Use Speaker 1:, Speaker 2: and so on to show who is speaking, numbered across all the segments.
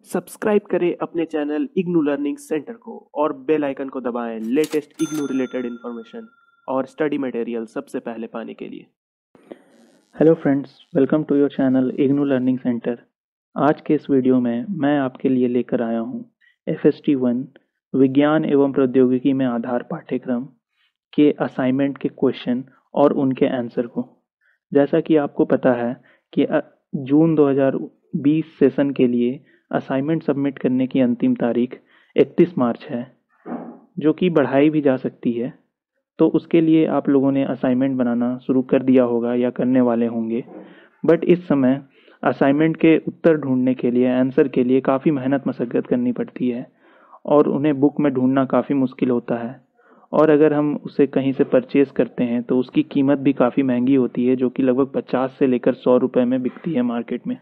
Speaker 1: Subscribe करें अपने channel IGNOU learning centre को और बेल आइकन को दबाएं लेटेस्ट इग्नू रिलेटेड इन्फॉर्मेशन और स्टडी मटेरियल सबसे पहले पाने के लिए।
Speaker 2: Hello friends, welcome to your channel IGNOU learning centre. आज के इस वीडियो में मैं आपके लिए लेकर आया हूँ FST 1 विज्ञान एवं प्रौद्योगिकी में आधार पाठ्यक्रम के असाइनमेंट के क्वेश्चन और उनके आंसर को। जैसा कि आपको पता है कि जून 2020 सेशन के लिए असाइनमेंट सबमिट करने की अंतिम तारीख 31 मार्च है, जो कि बढ़ाई भी जा सकती है। तो उसके लिए आप लोगों ने असाइनमेंट बनाना शुरू कर दिया होगा या करने वाले होंगे। बट इस समय असाइनमेंट के उत्तर ढूंढने के लिए, आंसर के लिए काफ़ी मेहनत मशक्क़त करनी पड़ती है और उन्हें बुक में ढूंढना काफ़ी मुश्किल होता है। और अगर हम उसे कहीं से परचेज़ करते हैं तो उसकी कीमत भी काफ़ी महंगी होती है, जो कि लगभग 50 से लेकर 100 रुपये में बिकती है मार्केट में।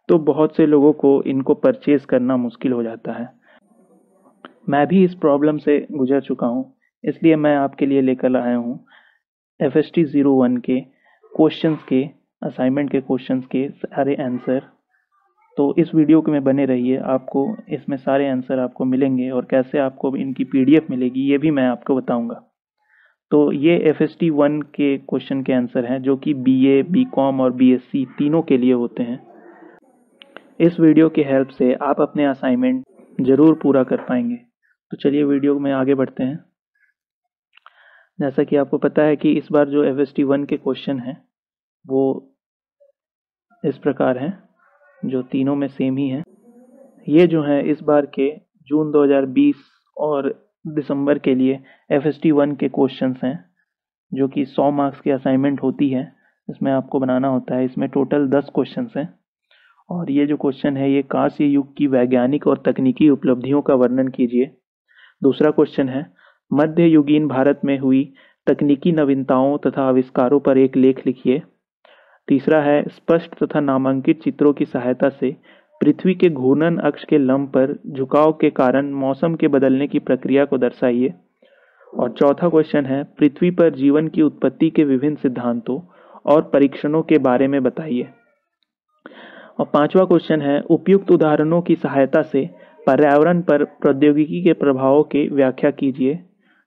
Speaker 2: तो बहुत से लोगों को इनको परचेज़ करना मुश्किल हो जाता है। मैं भी इस प्रॉब्लम से गुजर चुका हूँ, इसलिए मैं आपके लिए लेकर आया हूँ FST 01 के क्वेश्चंस के, असाइनमेंट के क्वेश्चंस के सारे आंसर। तो इस वीडियो में बने रहिए, आपको इसमें सारे आंसर आपको मिलेंगे और कैसे आपको इनकी PDF मिलेगी ये भी मैं आपको बताऊंगा। तो ये FST 1 के क्वेश्चन के आंसर हैं, जो कि BA, BCom और BSc तीनों के लिए होते हैं। इस वीडियो की हेल्प से आप अपने असाइनमेंट ज़रूर पूरा कर पाएंगे। तो चलिए वीडियो में आगे बढ़ते हैं। जैसा कि आपको पता है कि इस बार जो FST 1 के क्वेश्चन हैं वो इस प्रकार हैं, जो तीनों में सेम ही हैं। ये जो हैं इस बार के जून 2020 और दिसंबर के लिए FST 1 के क्वेश्चंस हैं, जो कि 100 मार्क्स की असाइनमेंट होती है। इसमें आपको बनाना होता है। इसमें टोटल 10 क्वेश्चंस हैं और ये जो क्वेश्चन है ये कांस्य युग की वैज्ञानिक और तकनीकी उपलब्धियों का वर्णन कीजिए। दूसरा क्वेश्चन है मध्ययुगीन भारत में हुई तकनीकी नवीनताओं तथा आविष्कारों पर एक लेख लिखिए। तीसरा है स्पष्ट तथा नामांकित चित्रों की सहायता से पृथ्वी के घूर्णन अक्ष के लंब पर झुकाव के कारण मौसम के बदलने की प्रक्रिया को दर्शाइए। और चौथा क्वेश्चन है पृथ्वी पर जीवन की उत्पत्ति के विभिन्न सिद्धांतों और परीक्षणों के बारे में बताइए। और पांचवा क्वेश्चन है उपयुक्त उदाहरणों की सहायता से पर्यावरण पर प्रौद्योगिकी के प्रभावों की व्याख्या कीजिए।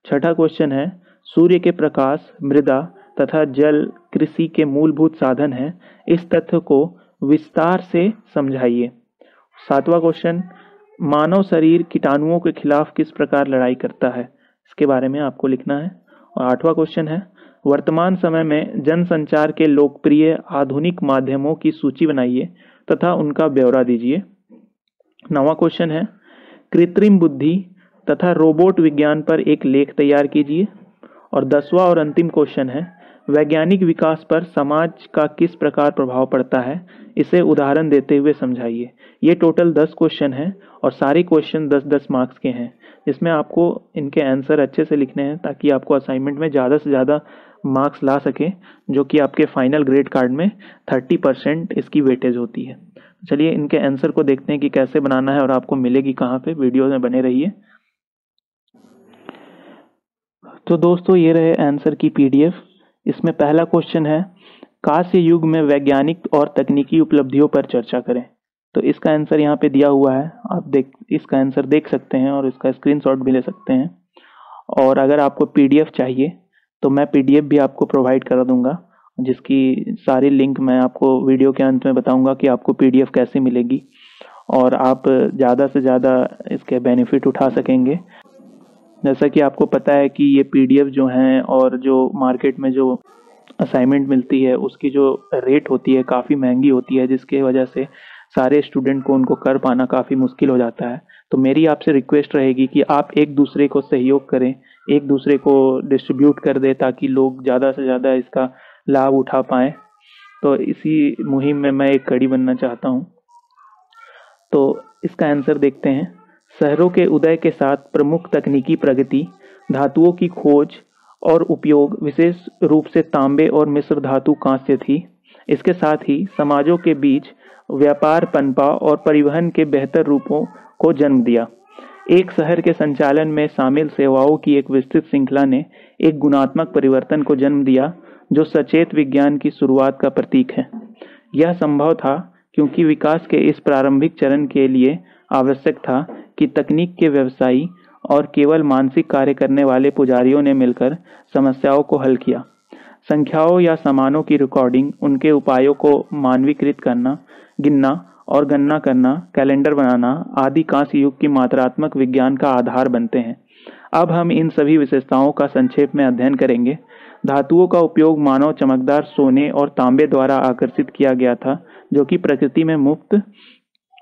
Speaker 2: छठा क्वेश्चन है सूर्य के प्रकाश, मृदा तथा जल कृषि के मूलभूत साधन हैं, इस तथ्य को विस्तार से समझाइए। सातवां क्वेश्चन मानव शरीर कीटाणुओं के खिलाफ किस प्रकार लड़ाई करता है, इसके बारे में आपको लिखना है। और आठवां क्वेश्चन है वर्तमान समय में जनसंचार के लोकप्रिय आधुनिक माध्यमों की सूची बनाइए तथा उनका ब्यौरा दीजिए। नवां क्वेश्चन है कृत्रिम बुद्धि तथा रोबोट विज्ञान पर एक लेख तैयार कीजिए। और 10वां और अंतिम क्वेश्चन है वैज्ञानिक विकास पर समाज का किस प्रकार प्रभाव पड़ता है, इसे उदाहरण देते हुए समझाइए। ये टोटल 10 क्वेश्चन हैं और सारे क्वेश्चन 10-10 मार्क्स के हैं, जिसमें आपको इनके आंसर अच्छे से लिखने हैं ताकि आपको असाइनमेंट में ज़्यादा से ज़्यादा मार्क्स ला सके, जो कि आपके फाइनल ग्रेड कार्ड में 30% इसकी वेटेज होती है। चलिए इनके आंसर को देखते हैं कि कैसे बनाना है और आपको मिलेगी कहाँ पे। वीडियो में बने रहिए। तो दोस्तों ये रहे आंसर की PDF। इसमें पहला क्वेश्चन है कांस्य युग में वैज्ञानिक और तकनीकी उपलब्धियों पर चर्चा करें। तो इसका आंसर यहाँ पे दिया हुआ है, आप इसका आंसर देख सकते हैं और इसका स्क्रीनशॉट भी ले सकते हैं। और अगर आपको PDF चाहिए तो मैं PDF भी आपको प्रोवाइड करा दूंगा, जिसकी सारी लिंक मैं आपको वीडियो के अंत में बताऊंगा कि आपको PDF कैसे मिलेगी और आप ज़्यादा से ज़्यादा इसके बेनिफिट उठा सकेंगे। जैसा कि आपको पता है कि ये PDF जो हैं और जो मार्केट में जो असाइनमेंट मिलती है उसकी जो रेट होती है काफ़ी महंगी होती है, जिसके वजह से सारे स्टूडेंट को उनको कर पाना काफ़ी मुश्किल हो जाता है। तो मेरी आपसे रिक्वेस्ट रहेगी कि आप एक दूसरे को सहयोग करें, एक दूसरे को डिस्ट्रीब्यूट कर दें ताकि लोग ज़्यादा से ज़्यादा इसका लाभ उठा पाएँ। तो इसी मुहिम में मैं एक कड़ी बनना चाहता हूँ। तो इसका आंसर देखते हैं। शहरों के उदय के साथ प्रमुख तकनीकी प्रगति धातुओं की खोज और उपयोग, विशेष रूप से तांबे और मिश्र धातु कांस्य थी। इसके साथ ही समाजों के बीच व्यापार पनपा और परिवहन के बेहतर रूपों को जन्म दिया। एक शहर के संचालन में शामिल सेवाओं की एक विस्तृत श्रृंखला ने एक गुणात्मक परिवर्तन को जन्म दिया, जो सचेत विज्ञान की शुरुआत का प्रतीक है। यह संभव था क्योंकि विकास के इस प्रारंभिक चरण के लिए आवश्यक था कि तकनीक के व्यवसायी और केवल मानसिक कार्य करने वाले पुजारियों ने मिलकर समस्याओं को हल किया। संख्याओं या समानों की रिकॉर्डिंग, उनके उपायों को मानवीकृत करना, गिनना और गणना करना, कैलेंडर बनाना आदि कांस्य युग की मात्रात्मक विज्ञान का आधार बनते हैं। अब हम इन सभी विशेषताओं का संक्षेप में अध्ययन करेंगे। धातुओं का उपयोग मानव चमकदार सोने और तांबे द्वारा आकर्षित किया गया था, जो कि प्रकृति में मुफ्त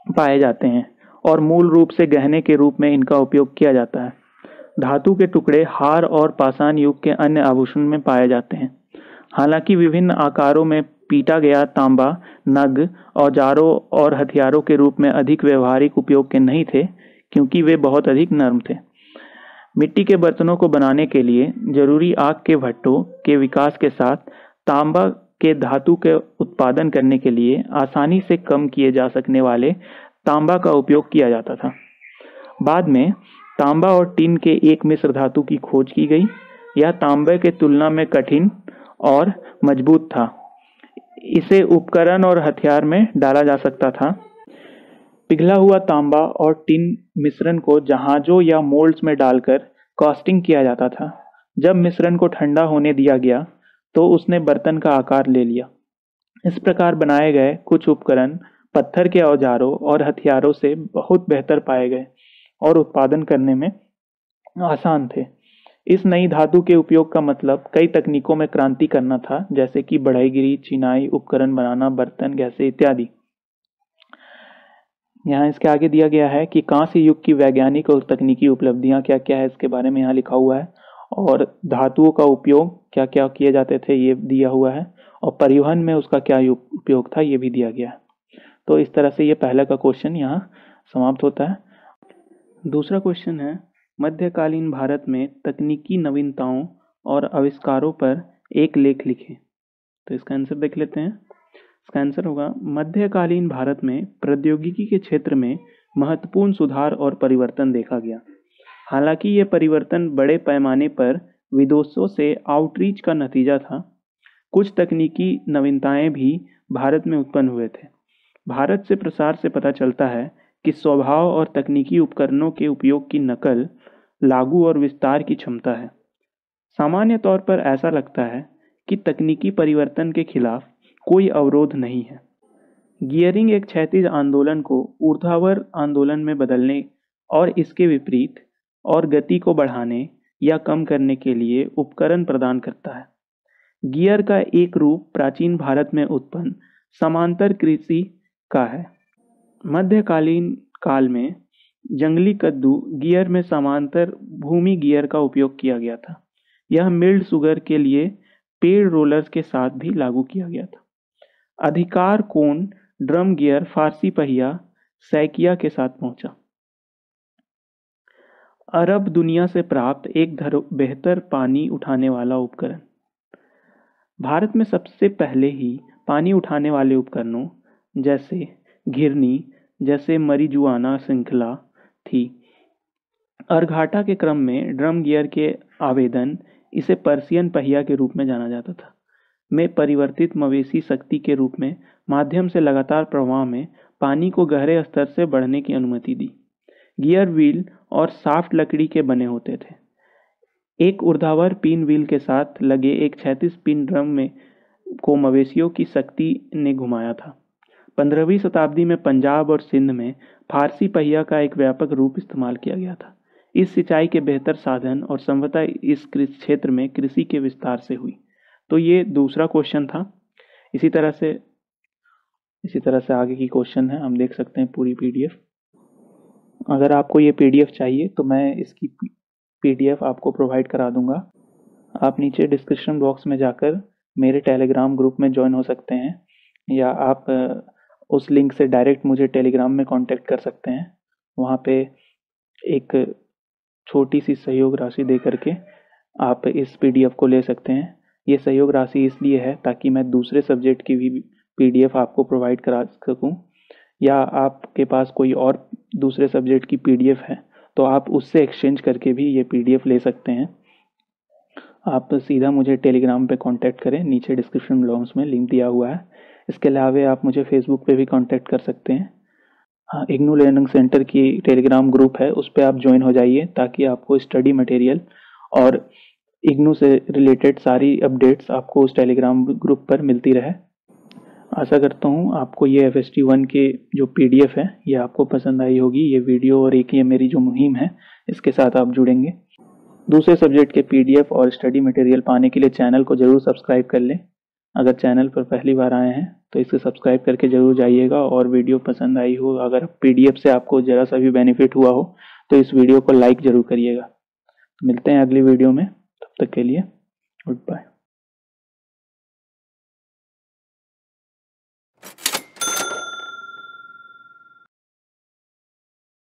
Speaker 2: पाए जाते हैं और मूल रूप से गहने के रूप में इनका उपयोग किया जाता है। धातु के टुकड़े हार और पाषाण युग के अन्य आभूषण में पाए जाते हैं। हालांकि विभिन्न आकारों में पीटा गया तांबा नग, औजारों और हथियारों के रूप में अधिक व्यवहारिक उपयोग के नहीं थे, क्योंकि वे बहुत अधिक नरम थे। मिट्टी के बर्तनों को बनाने के लिए जरूरी आग के भट्टों के विकास के साथ तांबा के धातु के उत्पादन करने के लिए आसानी से कम किए जा सकने वाले तांबा का उपयोग किया जाता था। बाद में तांबा और टिन के एक मिश्र धातु की खोज की गई। यह तांबे के तुलना में कठिन और मजबूत था। इसे उपकरण और हथियार में डाला जा सकता था। पिघला हुआ तांबा और टिन मिश्रण को जहाजों या मोल्ड्स में डालकर कास्टिंग किया जाता था। जब मिश्रण को ठंडा होने दिया गया तो उसने बर्तन का आकार ले लिया। इस प्रकार बनाए गए कुछ उपकरण पत्थर के औजारों और हथियारों से बहुत बेहतर पाए गए और उत्पादन करने में आसान थे। इस नई धातु के उपयोग का मतलब कई तकनीकों में क्रांति करना था, जैसे कि बढ़ईगिरी, चिनाई, उपकरण बनाना, बर्तन, गैसें इत्यादि। यहाँ इसके आगे दिया गया है कि कांस्य युग की वैज्ञानिक और तकनीकी उपलब्धियां क्या क्या है, इसके बारे में यहाँ लिखा हुआ है। और धातुओं का उपयोग क्या क्या किए जाते थे ये दिया हुआ है, और परिवहन में उसका क्या उपयोग था ये भी दिया गया है। तो इस तरह से ये पहला का क्वेश्चन यहाँ समाप्त होता है। दूसरा क्वेश्चन है, मध्यकालीन भारत में तकनीकी नवीनताओं और आविष्कारों पर एक लेख लिखें। तो इसका आंसर देख लेते हैं। इसका आंसर होगा, मध्यकालीन भारत में प्रौद्योगिकी के क्षेत्र में महत्वपूर्ण सुधार और परिवर्तन देखा गया। हालांकि ये परिवर्तन बड़े पैमाने पर विदेशों से आउटरीच का नतीजा था। कुछ तकनीकी नवीनताएं भी भारत में उत्पन्न हुए थे। भारत से प्रसार से पता चलता है कि स्वभाव और तकनीकी उपकरणों के उपयोग की नकल, लागू और विस्तार की क्षमता है। सामान्य तौर पर ऐसा लगता है कि तकनीकी परिवर्तन के खिलाफ कोई अवरोध नहीं है। गियरिंग एक क्षैतिज आंदोलन को ऊर्ध्वाधर आंदोलन में बदलने और इसके विपरीत और गति को बढ़ाने या कम करने के लिए उपकरण प्रदान करता है। गियर का एक रूप प्राचीन भारत में उत्पन्न समांतर कृषि का है। मध्यकालीन काल में जंगली कद्दू गियर में समांतर भूमि गियर का उपयोग किया गया था। यह मिल्ड शुगर के लिए पेड़ रोलर्स के साथ भी लागू किया गया था। अधिकार कोण ड्रम गियर फारसी पहिया सैकिया के साथ पहुंचा। अरब दुनिया से प्राप्त एक बेहतर पानी उठाने वाला उपकरण। भारत में सबसे पहले ही पानी उठाने वाले उपकरणों जैसे घिरनी जैसे मरिजुआना श्रृंखला थी। अर्घाटा के क्रम में ड्रम गियर के आवेदन, इसे पर्शियन पहिया के रूप में जाना जाता था, में परिवर्तित मवेशी शक्ति के रूप में माध्यम से लगातार प्रवाह में पानी को गहरे स्तर से बढ़ने की अनुमति दी। गियर व्हील और शाफ्ट लकड़ी के बने होते थे। एक ऊर्ध्वाधर पिन व्हील के साथ लगे एक क्षैतिज पिन ड्रम में को मवेशियों की शक्ति ने घुमाया था। 15वीं शताब्दी में पंजाब और सिंध में फारसी पहिया का एक व्यापक रूप इस्तेमाल किया गया था। इस सिंचाई के बेहतर साधन और संभवतः इस क्षेत्र में कृषि के विस्तार से हुई। तो ये दूसरा क्वेश्चन था। इसी तरह से आगे की क्वेश्चन है, हम देख सकते हैं पूरी पीडीएफ। अगर आपको ये पीडीएफ चाहिए तो मैं इसकी पीडीएफ आपको प्रोवाइड करा दूंगा। आप नीचे डिस्क्रिप्शन बॉक्स में जाकर मेरे टेलीग्राम ग्रुप में ज्वाइन हो सकते हैं, या आप उस लिंक से डायरेक्ट मुझे टेलीग्राम में कांटेक्ट कर सकते हैं। वहाँ पे एक छोटी सी सहयोग राशि दे करके आप इस पीडीएफ को ले सकते हैं। ये सहयोग राशि इसलिए है ताकि मैं दूसरे सब्जेक्ट की भी पीडीएफ आपको प्रोवाइड करा सकूं, या आपके पास कोई और दूसरे सब्जेक्ट की पीडीएफ है तो आप उससे एक्सचेंज करके भी ये पीडीएफ ले सकते हैं। आप सीधा मुझे टेलीग्राम पे कांटेक्ट करें, नीचे डिस्क्रिप्शन बॉक्स में लिंक दिया हुआ है। इसके अलावा आप मुझे फेसबुक पे भी कांटेक्ट कर सकते हैं। हाँ, इग्नू लर्निंग सेंटर की टेलीग्राम ग्रुप है, उस पर आप ज्वाइन हो जाइए ताकि आपको स्टडी मटेरियल और इग्नू से रिलेटेड सारी अपडेट्स आपको उस टेलीग्राम ग्रुप पर मिलती रहे। आशा करता हूँ आपको ये FST1 के जो PDF है ये आपको पसंद आई होगी। ये वीडियो और एक ये मेरी जो मुहिम है इसके साथ आप जुड़ेंगे। दूसरे सब्जेक्ट के PDF और स्टडी मटेरियल पाने के लिए चैनल को ज़रूर सब्सक्राइब कर लें। अगर चैनल पर पहली बार आए हैं तो इसे सब्सक्राइब करके ज़रूर जाइएगा, और वीडियो पसंद आई हो, अगर PDF से आपको ज़रा सा भी बेनिफिट हुआ हो तो इस वीडियो को लाइक ज़रूर करिएगा। मिलते हैं अगली वीडियो में, तब तक के लिए गुड बाय।